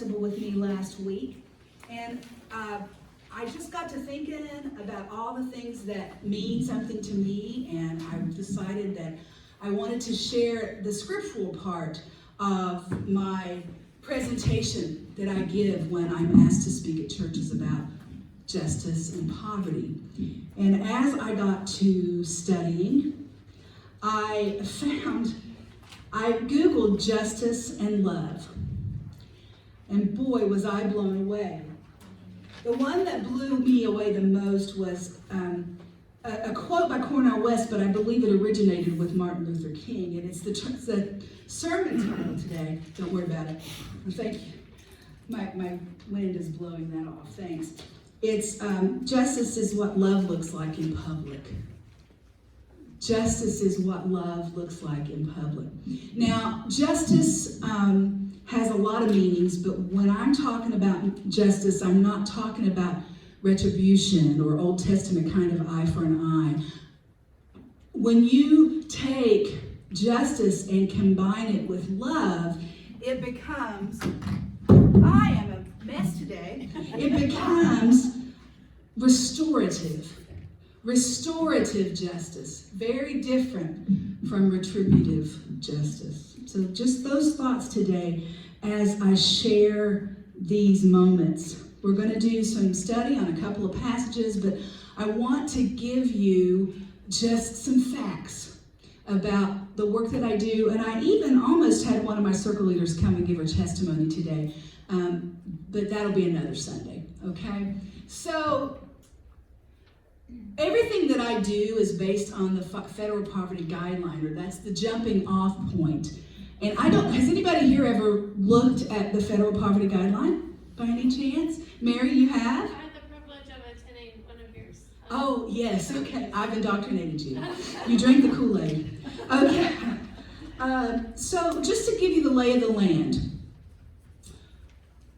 with me last week, and I just got to thinking about all the things that mean something to me, and I decided that I wanted to share the scriptural part of my presentation that I give when I'm asked to speak at churches about justice and poverty. And as I got to studying, I Googled justice and love. And boy, was I blown away. The one that blew me away the most was a quote by Cornel West, but I believe it originated with Martin Luther King. And it's the sermon title today. Don't worry about it. Thank you. My wind is blowing that off. Thanks. It's justice is what love looks like in public. Justice is what love looks like in public. Now, justice has a lot of meanings, but when I'm talking about justice, I'm not talking about retribution or Old Testament kind of eye for an eye. When you take justice and combine it with love, it becomes, I am a mess today, it becomes restorative. Restorative justice, very different from retributive justice. So just those thoughts today as I share these moments. We're going to do some study on a couple of passages, but I want to give you just some facts about the work that I do. And I even almost had one of my circle leaders come and give her testimony today, but that'll be another Sunday, okay? So everything that I do is based on the Federal Poverty Guideline, or that's the jumping off point. And has anybody here ever looked at the Federal Poverty Guideline by any chance? Mary, you have? I had the privilege of attending one of yours. Oh, yes, okay. I've indoctrinated you. You drank the Kool-Aid. Okay. So just to give you the lay of the land.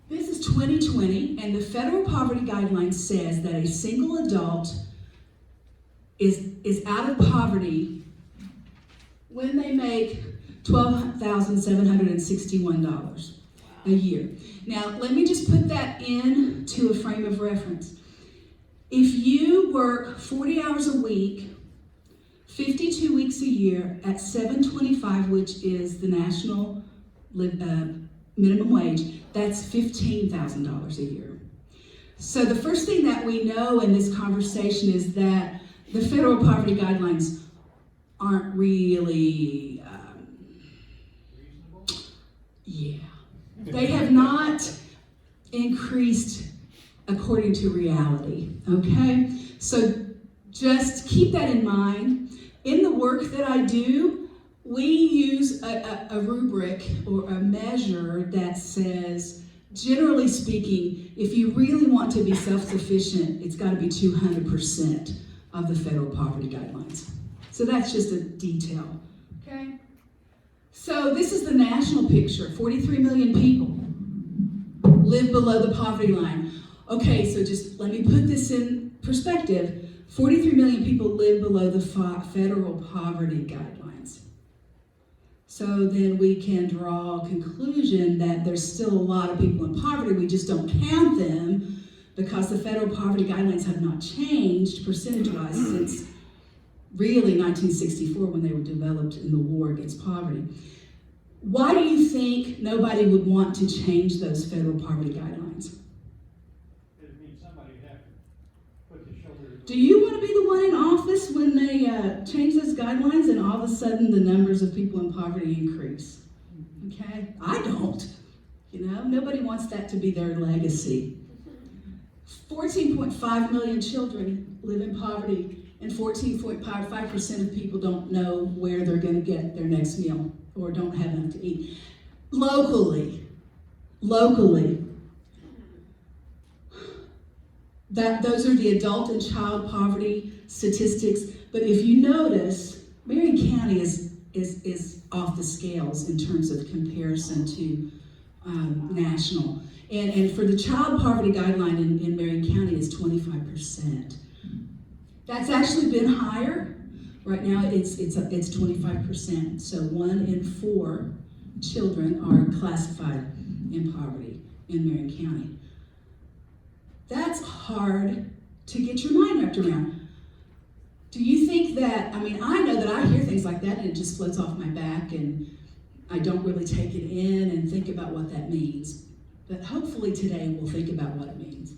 This is 2020, and the Federal Poverty Guideline says that a single adult is out of poverty when they make $12,761 a year. Now, let me just put that into a frame of reference. If you work 40 hours a week, 52 weeks a year at $7.25, which is the national minimum wage, that's $15,000 a year. So the first thing that we know in this conversation is that the Federal Poverty Guidelines aren't really, they have not increased according to reality, okay? So just keep that in mind. In the work that I do, we use a rubric or a measure that says, generally speaking, if you really want to be self-sufficient, it's got to be 200% of the Federal Poverty Guidelines. So that's just a detail, okay? So this is the national picture. 43 million people live below the poverty line. Okay, so just let me put this in perspective. 43 million people live below the Federal Poverty Guidelines. So then we can draw a conclusion that there's still a lot of people in poverty. We just don't count them because the Federal Poverty Guidelines have not changed percentage-wise since really 1964 when they were developed in the war against poverty. Why do you think nobody would want to change those Federal Poverty Guidelines? It means somebody would have to put the shoulder. Do you want to be the one in office when they change those guidelines and all of a sudden the numbers of people in poverty increase? Okay? I don't. Nobody wants that to be their legacy. 14.5 million children live in poverty, and 14.5% of people don't know where they're going to get their next meal or don't have enough to eat. Locally, those are the adult and child poverty statistics. But if you notice, Marion County is off the scales in terms of comparison to national. And for the child poverty guideline in Marion County is 25%. That's actually been higher. Right now it's 25%. So 1 in 4 children are classified in poverty in Marion County. That's hard to get your mind wrapped around. Do you think that, I know that I hear things like that and it just floats off my back and I don't really take it in and think about what that means. But hopefully today we'll think about what it means.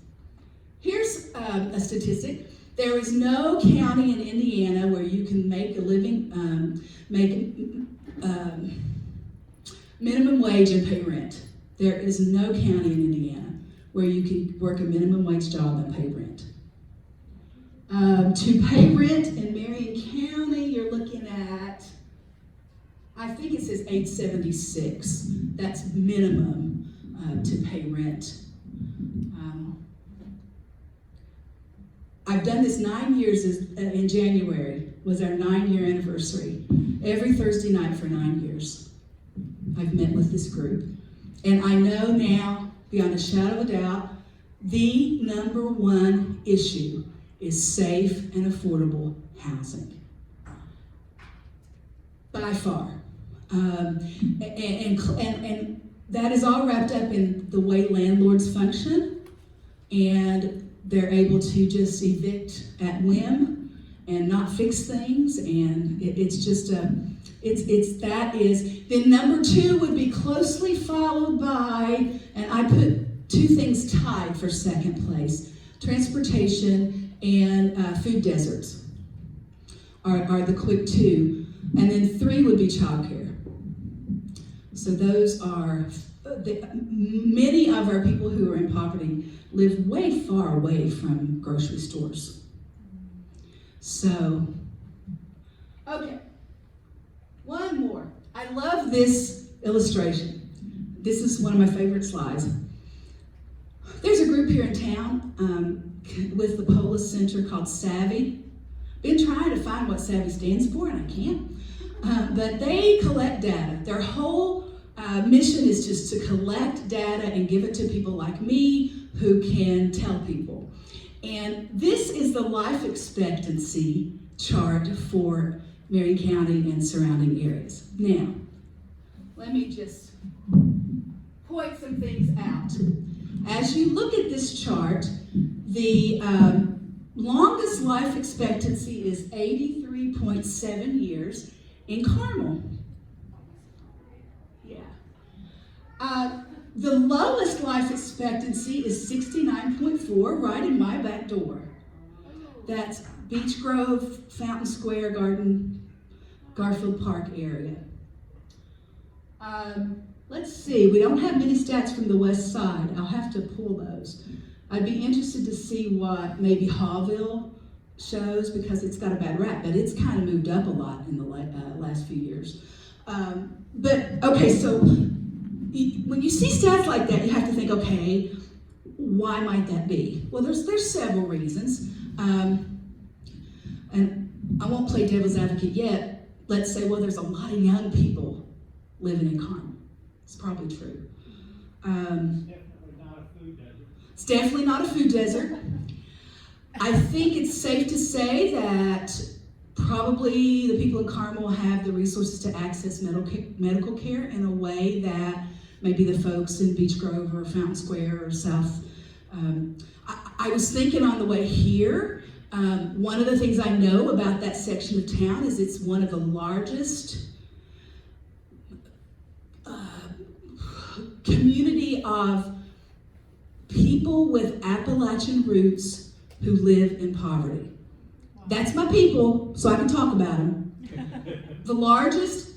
Here's a statistic. There is no county in Indiana where you can make a living, minimum wage and pay rent. There is no county in Indiana where you can work a minimum wage job and pay rent. To pay rent in Marion County, you're looking at, I think it says $876. That's minimum to pay rent. I've done this 9 years. In January was our 9-year anniversary. Every Thursday night for 9 years, I've met with this group. And I know now, beyond a shadow of a doubt, the number one issue is safe and affordable housing. By far. And that is all wrapped up in the way landlords function, and they're able to just evict at whim and not fix things, and it's just then number two would be closely followed by, and I put two things tied for second place: transportation and food deserts are the quick two, and then three would be childcare. So those are many of our people who are in poverty live way far away from grocery stores. So, okay, one more. I love this illustration. This is one of my favorite slides. There's a group here in town with the Polis Center called Savvy. Been trying to find what Savvy stands for, and I can't. But they collect data. Their whole mission is just to collect data and give it to people like me who can tell people. And this is the life expectancy chart for Marion County and surrounding areas. Now, let me just point some things out. As you look at this chart, the longest life expectancy is 83.7 years in Carmel. Yeah. The lowest life expectancy is 69.4, right in my back door. That's Beach Grove, Fountain Square, Garfield Park area. Let's see, we don't have many stats from the west side. I'll have to pull those. I'd be interested to see what maybe Hawville shows, because it's got a bad rap, but it's kind of moved up a lot in the last few years. So when you see stats like that, you have to think, okay, why might that be? Well, there's several reasons. And I won't play devil's advocate yet. Let's say, well, there's a lot of young people living in Carmel. It's probably true. It's definitely not a food desert. I think it's safe to say that probably the people in Carmel have the resources to access medical care in a way that maybe the folks in Beach Grove or Fountain Square or South. I was thinking on the way here, one of the things I know about that section of town is it's one of the largest community of people with Appalachian roots who live in poverty. That's my people, so I can talk about them. The largest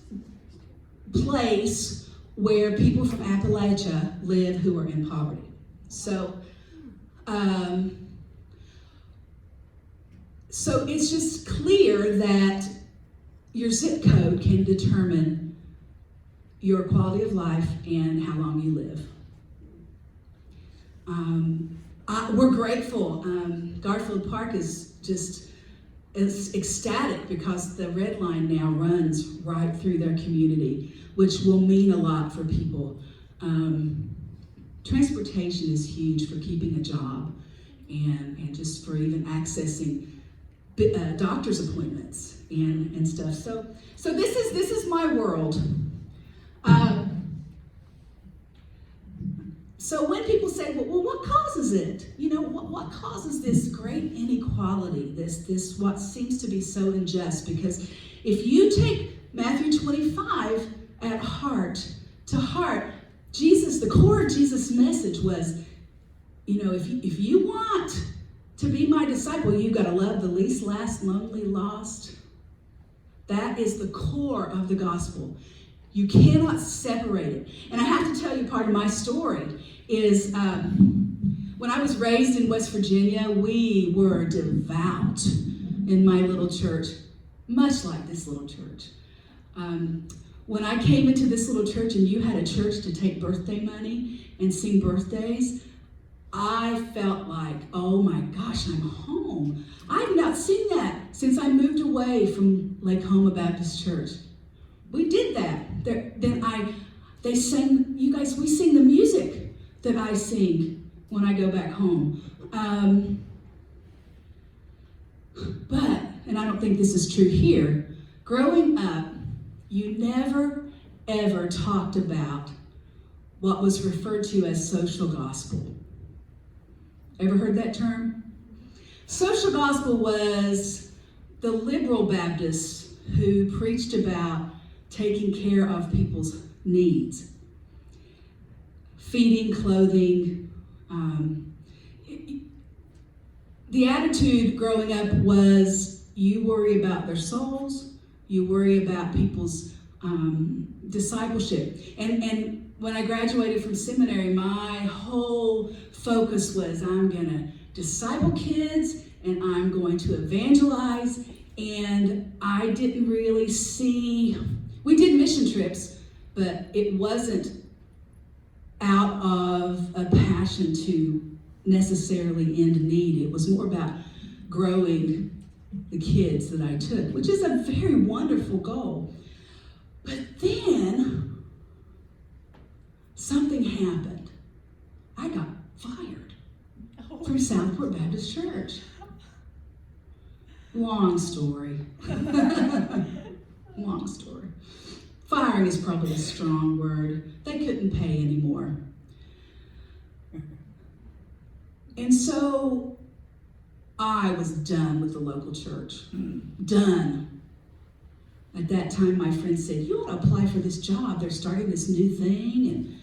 place where people from Appalachia live who are in poverty. So it's just clear that your zip code can determine your quality of life and how long you live. We're grateful. Garfield Park is ecstatic because the red line now runs right through their community, which will mean a lot for people. Transportation is huge for keeping a job and just for even accessing doctor's appointments and stuff. So this is my world. So when people say, well, what causes it? You know, what causes this great inequality, this what seems to be so unjust? Because if you take Matthew 25 at heart, Jesus, the core of Jesus' message was, you know, if you want to be my disciple, you've got to love the least, last, lonely, lost. That is the core of the gospel. You cannot separate it. And I have to tell you, part of my story is when I was raised in West Virginia, we were devout in my little church, much like this little church. When I came into this little church and you had a church to take birthday money and sing birthdays, I felt like, oh my gosh, I'm home. I've not seen that since I moved away from Lake Homa Baptist Church. We did that. They sang, you guys, we sing the music that I sing when I go back home. But, and I don't think this is true here, growing up, you never, ever talked about what was referred to as social gospel. Ever heard that term? Social gospel was the liberal Baptists who preached about taking care of people's needs. Feeding, clothing. The attitude growing up was you worry about their souls, you worry about people's discipleship. And when I graduated from seminary, my whole focus was I'm going to disciple kids and I'm going to evangelize. And I didn't really see, we did mission trips, but it wasn't out of a passion to necessarily end need. It was more about growing the kids that I took, which is a very wonderful goal. But then something happened. I got fired from Southport Baptist Church. Long story. Long story. Firing is probably a strong word. They couldn't pay anymore. And so I was done with the local church. Done. At that time, my friend said, you ought to apply for this job. They're starting this new thing,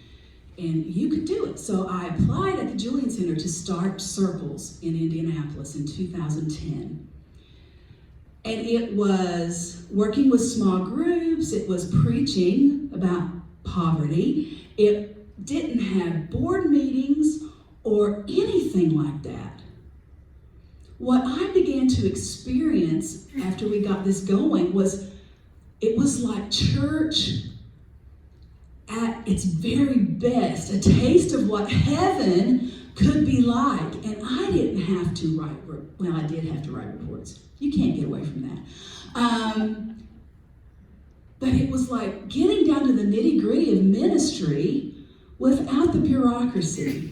and you could do it. So I applied at the Julian Center to start Circles in Indianapolis in 2010. And it was working with small groups. It was preaching about poverty. It didn't have board meetings or anything like that. What I began to experience after we got this going was, it was like church at its very best, a taste of what heaven could be like. And I didn't have to write, well, I did have to write reports. You can't get away from that. But it was like getting down to the nitty-gritty of ministry without the bureaucracy.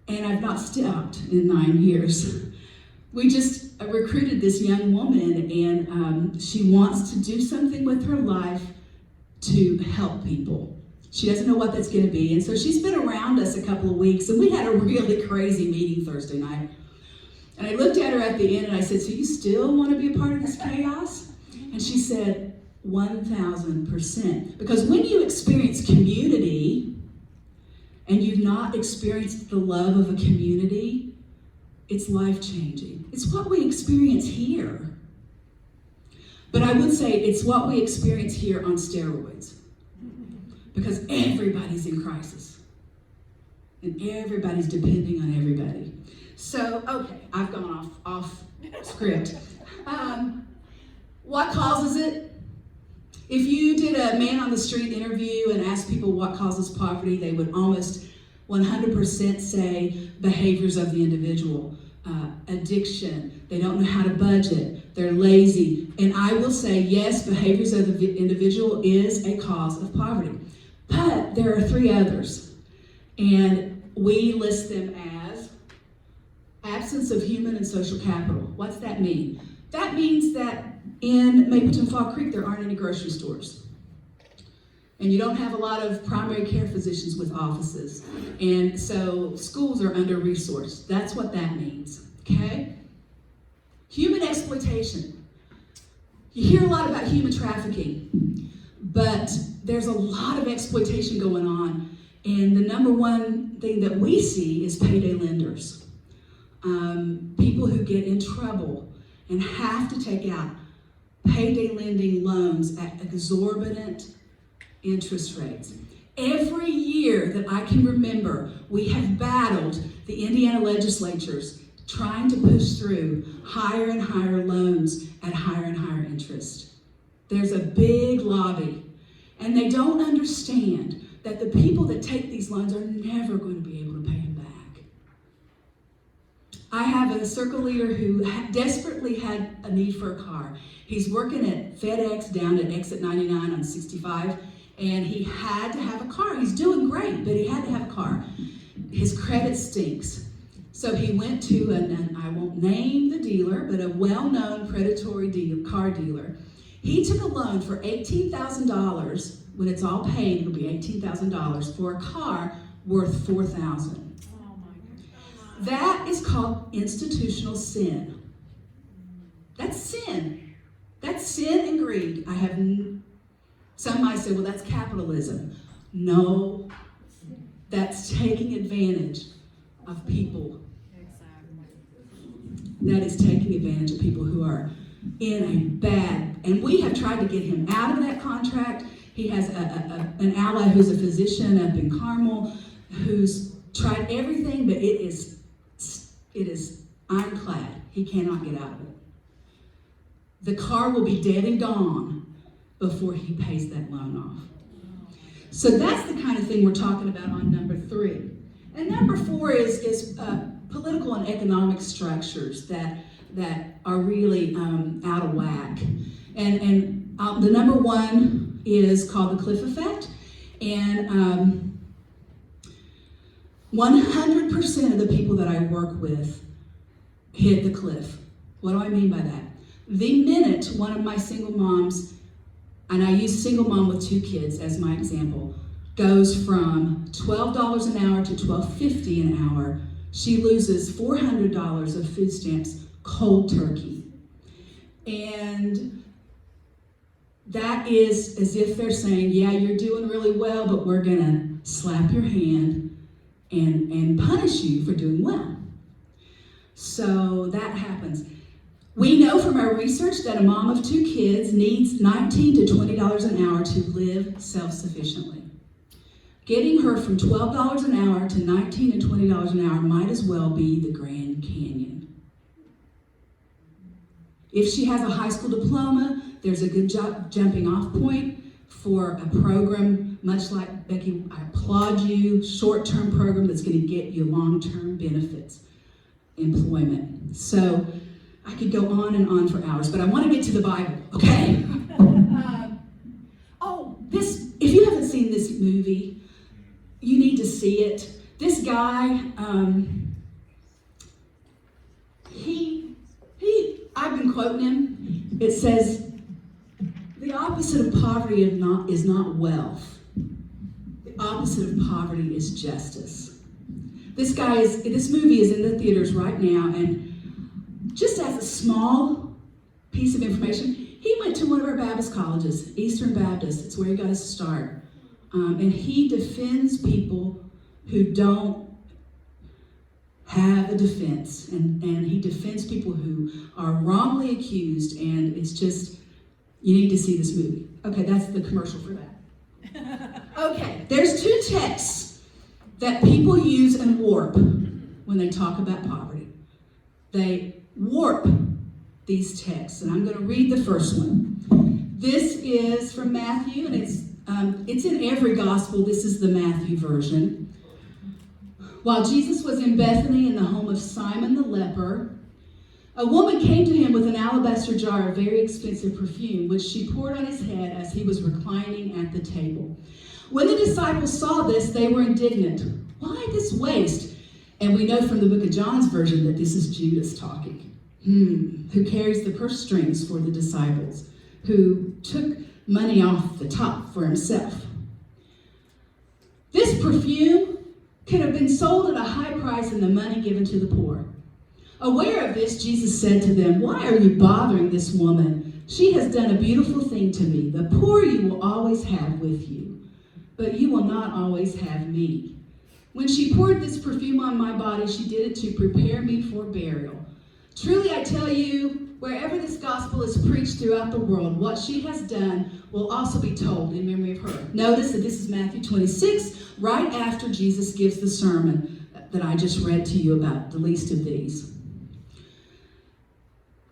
And I've not stopped in 9 years. We just recruited this young woman, and she wants to do something with her life to help people. She doesn't know what that's going to be, and so she's been around us a couple of weeks, and we had a really crazy meeting Thursday night. And I looked at her at the end, and I said, so you still want to be a part of this chaos? And she said, 1,000%. Because when you experience community, and you've not experienced the love of a community, it's life-changing. It's what we experience here. But I would say it's what we experience here on steroids. Because everybody's in crisis. And everybody's depending on everybody. So, okay, I've gone off script. What causes it? If you did a man on the street interview and asked people what causes poverty, they would almost 100% say behaviors of the individual. Addiction, they don't know how to budget, they're lazy. And I will say, yes, behaviors of the individual is a cause of poverty. But there are 3 others. And we list them as absence of human and social capital. What's that mean? That means that in Mapleton Fall Creek, there aren't any grocery stores. And you don't have a lot of primary care physicians with offices. And so schools are under-resourced. That's what that means, okay? Human exploitation. You hear a lot about human trafficking, but there's a lot of exploitation going on. And the number one thing that we see is payday lenders. People who get in trouble and have to take out payday lending loans at exorbitant interest rates. Every year that I can remember, we have battled the Indiana legislatures trying to push through higher and higher loans at higher and higher interest. There's a big lobby, and they don't understand that the people that take these loans are never going to be able to pay them back. I have a circle leader who desperately had a need for a car. He's working at FedEx down at exit 99 on 65, and he had to have a car. He's doing great, but he had to have a car. His credit stinks. So he went to, I won't name the dealer, but a well-known predatory car dealer. He took a loan for $18,000. When it's all paid, it'll be $18,000 for a car worth $4,000. That is called institutional sin. That's sin. That's sin and greed. Some might say, well, that's capitalism. No, that's taking advantage of people. That is taking advantage of people who are in a bad, and we have tried to get him out of that contract. He has an ally who's a physician up in Carmel who's tried everything, but it is ironclad. He cannot get out of it. The car will be dead and gone before he pays that loan off. So that's the kind of thing we're talking about on number 3. And number 4 is political and economic structures that are really out of whack. And the number 1 is called the cliff effect. And 100% of the people that I work with hit the cliff. What do I mean by that? The minute one of my single moms, and I use single mom with 2 kids as my example, goes from $12 an hour to $12.50 an hour, she loses $400 of food stamps cold turkey. And that is as if they're saying, yeah, you're doing really well, but we're gonna slap your hand and punish you for doing well. So that happens. We know from our research that a mom of 2 kids needs $19 to $20 an hour to live self-sufficiently. Getting her from $12 an hour to $19 and $20 an hour might as well be the Grand Canyon. If she has a high school diploma, there's a good jumping off point for a program, much like Becky, I applaud you, short-term program that's going to get you long-term benefits, employment. So I could go on and on for hours, but I want to get to the Bible, okay? If you haven't seen this movie, you need to see it. This guy, I've been quoting him. It says, the opposite of poverty is not wealth. The opposite of poverty is justice. This movie is in the theaters right now, and just as a small piece of information, he went to one of our Baptist colleges, Eastern Baptist. It's where he got his start. And he defends people who don't have a defense. And he defends people who are wrongly accused. And it's just, you need to see this movie. Okay, that's the commercial for that. Okay, there's 2 texts that people use and warp when they talk about poverty. They warp these texts, and I'm going to read the first one. This is from Matthew, and it's in every gospel. This is the Matthew version. While Jesus was in Bethany in the home of Simon the leper, a woman came to him with an alabaster jar of very expensive perfume, which she poured on his head as he was reclining at the table. When the disciples saw this, they were indignant. Why this waste? And we know from the book of John's version that this is Judas talking. Who carries the purse strings for the disciples, who took money off the top for himself. This perfume could have been sold at a high price and the money given to the poor. Aware of this, Jesus said to them, "Why are you bothering this woman? She has done a beautiful thing to me. The poor you will always have with you, but you will not always have me. When she poured this perfume on my body, she did it to prepare me for burial. Truly I tell you, wherever this gospel is preached throughout the world, what she has done will also be told in memory of her." Notice that this is Matthew 26, right after Jesus gives the sermon that I just read to you about, the least of these.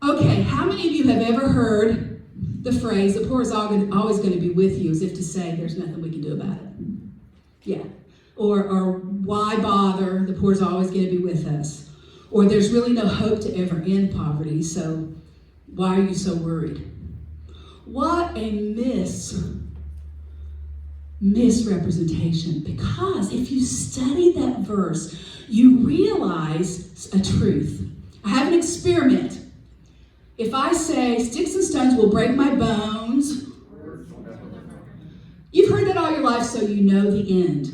Okay, how many of you have ever heard the phrase, "the poor is always going to be with you," as if to say there's nothing we can do about it? Yeah. Or why bother? The poor is always going to be with us. Or there's really no hope to ever end poverty, so why are you so worried? What a misrepresentation. Because if you study that verse, you realize a truth. I have an experiment. If I say, "Sticks and stones will break my bones," you've heard that all your life, so you know the end.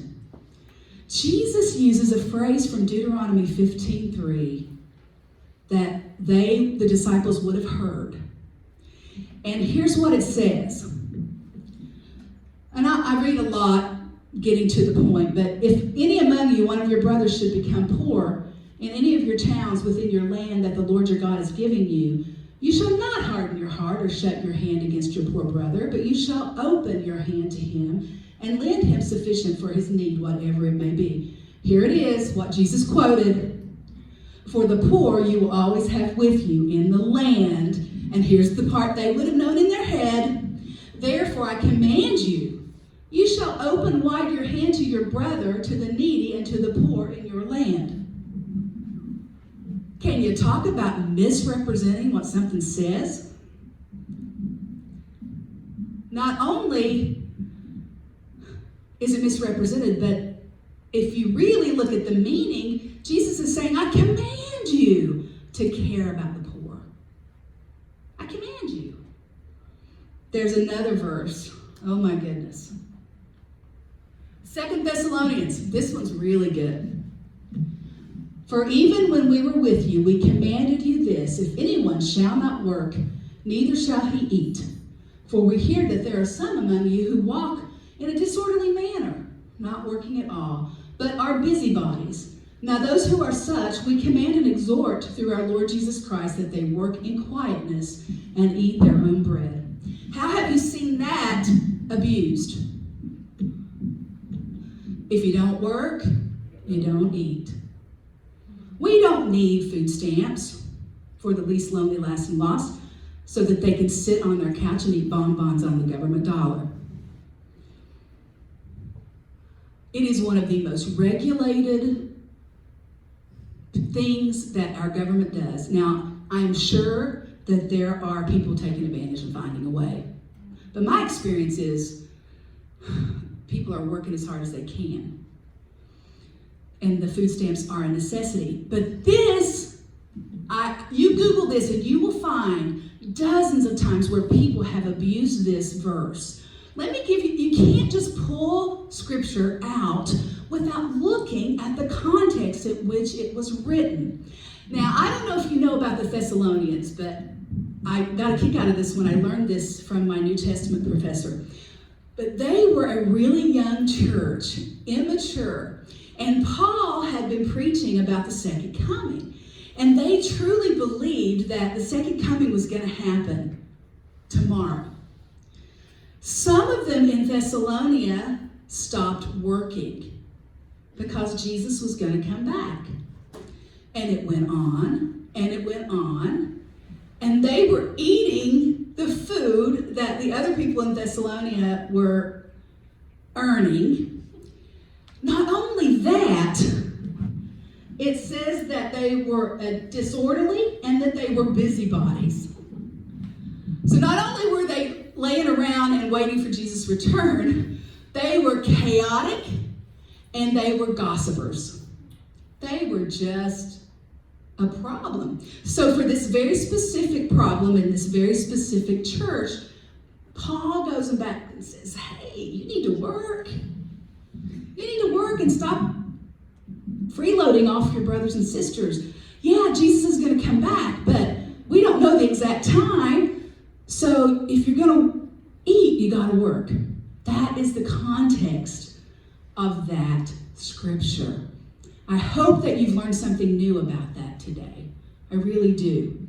Jesus uses a phrase from Deuteronomy 15:3 that the disciples would have heard. And here's what it says. And I read a lot getting to the point, but if any among you, one of your brothers, should become poor in any of your towns within your land that the Lord your God is giving you, you shall not harden your heart or shut your hand against your poor brother, but you shall open your hand to him and lend him sufficient for his need, whatever it may be. Here it is, what Jesus quoted. "For the poor you will always have with you in the land." And here's the part they would have known in their head. "Therefore I command you, you shall open wide your hand to your brother, to the needy, and to the poor in your land." Can you talk about misrepresenting what something says? Not only is it misrepresented, but if you really look at the meaning, Jesus is saying, "I command you to care about the poor. I command you." There's another verse. Oh my goodness. 2 Thessalonians. This one's really good. "For even when we were with you, we commanded you this: if anyone shall not work, neither shall he eat. For we hear that there are some among you who walk in a disorderly manner, not working at all, but are busybodies. Now those who are such, we command and exhort through our Lord Jesus Christ that they work in quietness and eat their own bread." How have you seen that abused? If you don't work, you don't eat. We don't need food stamps for the least lonely, last, and lost so that they can sit on their couch and eat bonbons on the government dollar. It is one of the most regulated things that our government does. Now, I'm sure that there are people taking advantage and finding a way. But my experience is people are working as hard as they can. And the food stamps are a necessity. But this, you Google this and you will find dozens of times where people have abused this verse. Let me give you, you can't just pull scripture out without looking at the context in which it was written. Now, I don't know if you know about the Thessalonians, but I got a kick out of this when I learned this from my New Testament professor. But they were a really young church, immature, and Paul had been preaching about the second coming. And they truly believed that the second coming was going to happen tomorrow. Some of them in Thessalonica stopped working because Jesus was going to come back. And it went on, and it went on, and they were eating the food that the other people in Thessalonica were earning. Not only that, it says that they were disorderly and that they were busybodies. So not only were they laying around and waiting for Jesus' return, they were chaotic and they were gossipers. They were just a problem. So for this very specific problem in this very specific church, Paul goes back and says, hey, you need to work. You need to work and stop freeloading off your brothers and sisters. Yeah, Jesus is going to come back, but we don't know the exact time. So if you're going to eat, you got to work. That is the context of that scripture. I hope that you've learned something new about that today. I really do.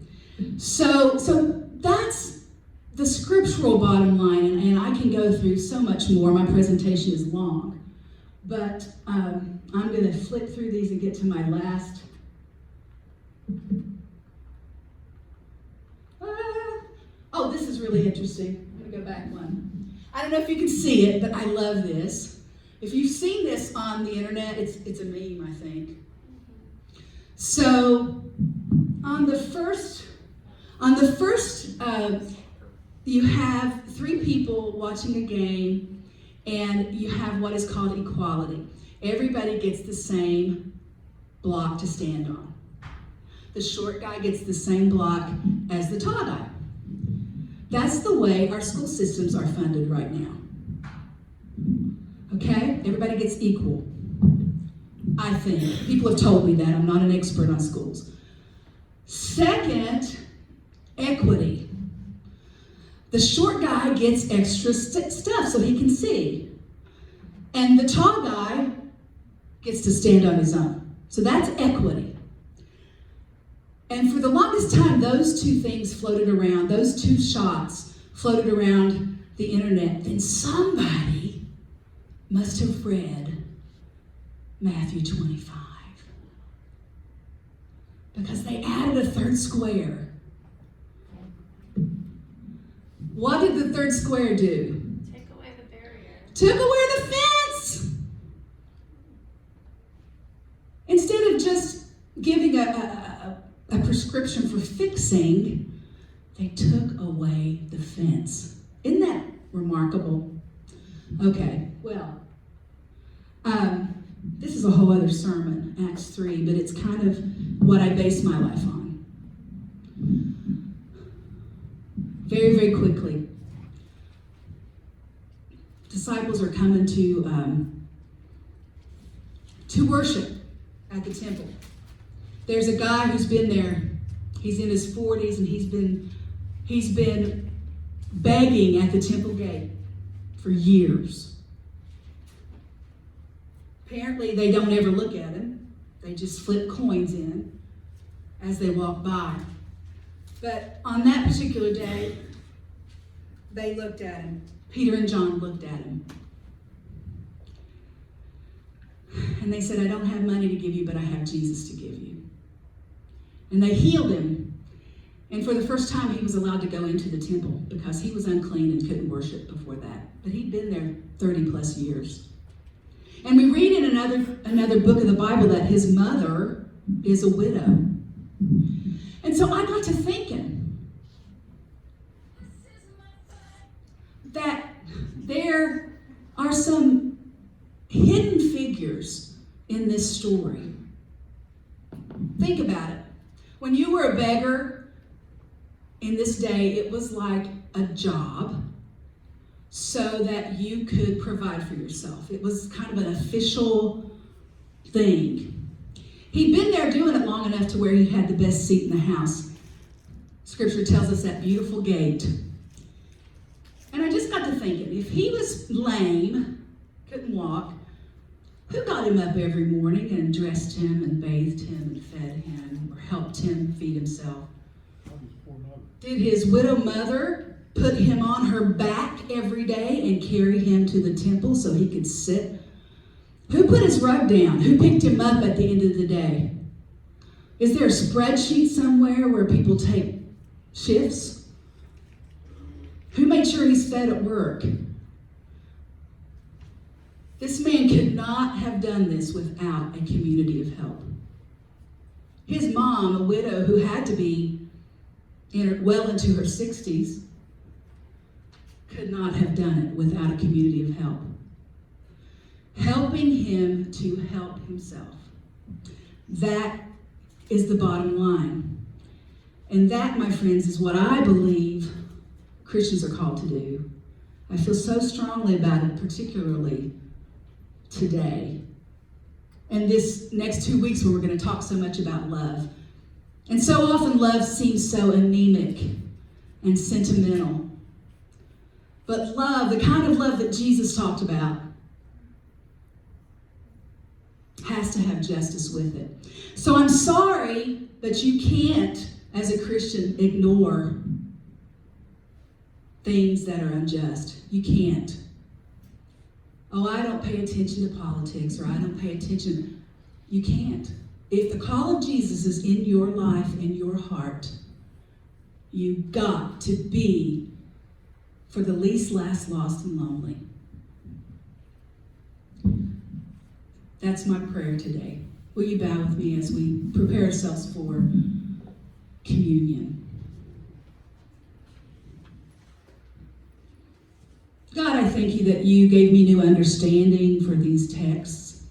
So that's the scriptural bottom line, and I can go through so much more. My presentation is long, but I'm going to flip through these and get to my last. Oh, this is really interesting. I'm going to go back one. I don't know if you can see it, but I love this. If you've seen this on the internet, it's a meme, I think. So on the first, you have three people watching a game, and you have what is called equality. Everybody gets the same block to stand on. The short guy gets the same block as the tall guy. That's the way our school systems are funded right now. Okay? Everybody gets equal. I think. People have told me that. I'm not an expert on schools. Second, equity. The short guy gets extra stuff so he can see. And the tall guy gets to stand on his own. So that's equity. And for the longest time, those two things floated around, those two shots floated around the internet. Then somebody must have read Matthew 25. Because they added a third square. What did the third square do? Take away the barrier. Took away the fence. Instead of just giving a prescription for fixing, they took away the fence. Isn't that remarkable? Okay, well, this is a whole other sermon, Acts 3, but it's kind of what I base my life on. Very, very quickly. Disciples are coming to worship at the temple. There's a guy who's been there. He's in his 40s, and he's been begging at the temple gate for years. Apparently, they don't ever look at him. They just flip coins in as they walk by. But on that particular day, they looked at him. Peter and John looked at him. And they said, I don't have money to give you, but I have Jesus to give you. And they healed him. And for the first time, he was allowed to go into the temple because he was unclean and couldn't worship before that. But he'd been there 30 plus years. And we read in another book of the Bible that his mother is a widow. And so I got to thinking that there are some hidden figures in this story. Think about it. When you were a beggar in this day, it was like a job so that you could provide for yourself. It was kind of an official thing. He'd been there doing it long enough to where he had the best seat in the house. Scripture tells us that beautiful gate. And I just got to thinking, if he was lame, couldn't walk, who got him up every morning and dressed him and bathed him and fed him or helped him feed himself? Did his widow mother put him on her back every day and carry him to the temple so he could sit? Who put his rug down? Who picked him up at the end of the day? Is there a spreadsheet somewhere where people take shifts? Who made sure he's fed at work? This man could not have done this without a community of help. His mom, a widow who had to be well into her 60s, could not have done it without a community of help. Helping him to help himself. That is the bottom line. And that, my friends, is what I believe Christians are called to do. I feel so strongly about it, particularly today. And this next 2 weeks when we're going to talk so much about love. And so often love seems so anemic and sentimental. But love, the kind of love that Jesus talked about, has to have justice with it. So I'm sorry, but you can't, as a Christian, ignore things that are unjust. You can't. Oh, I don't pay attention to politics, or I don't pay attention. You can't. If the call of Jesus is in your life, in your heart, you've got to be for the least, last, lost, and lonely. That's my prayer today. Will you bow with me as we prepare ourselves for communion? God, I thank you that you gave me new understanding for these texts.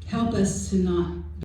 Help us to not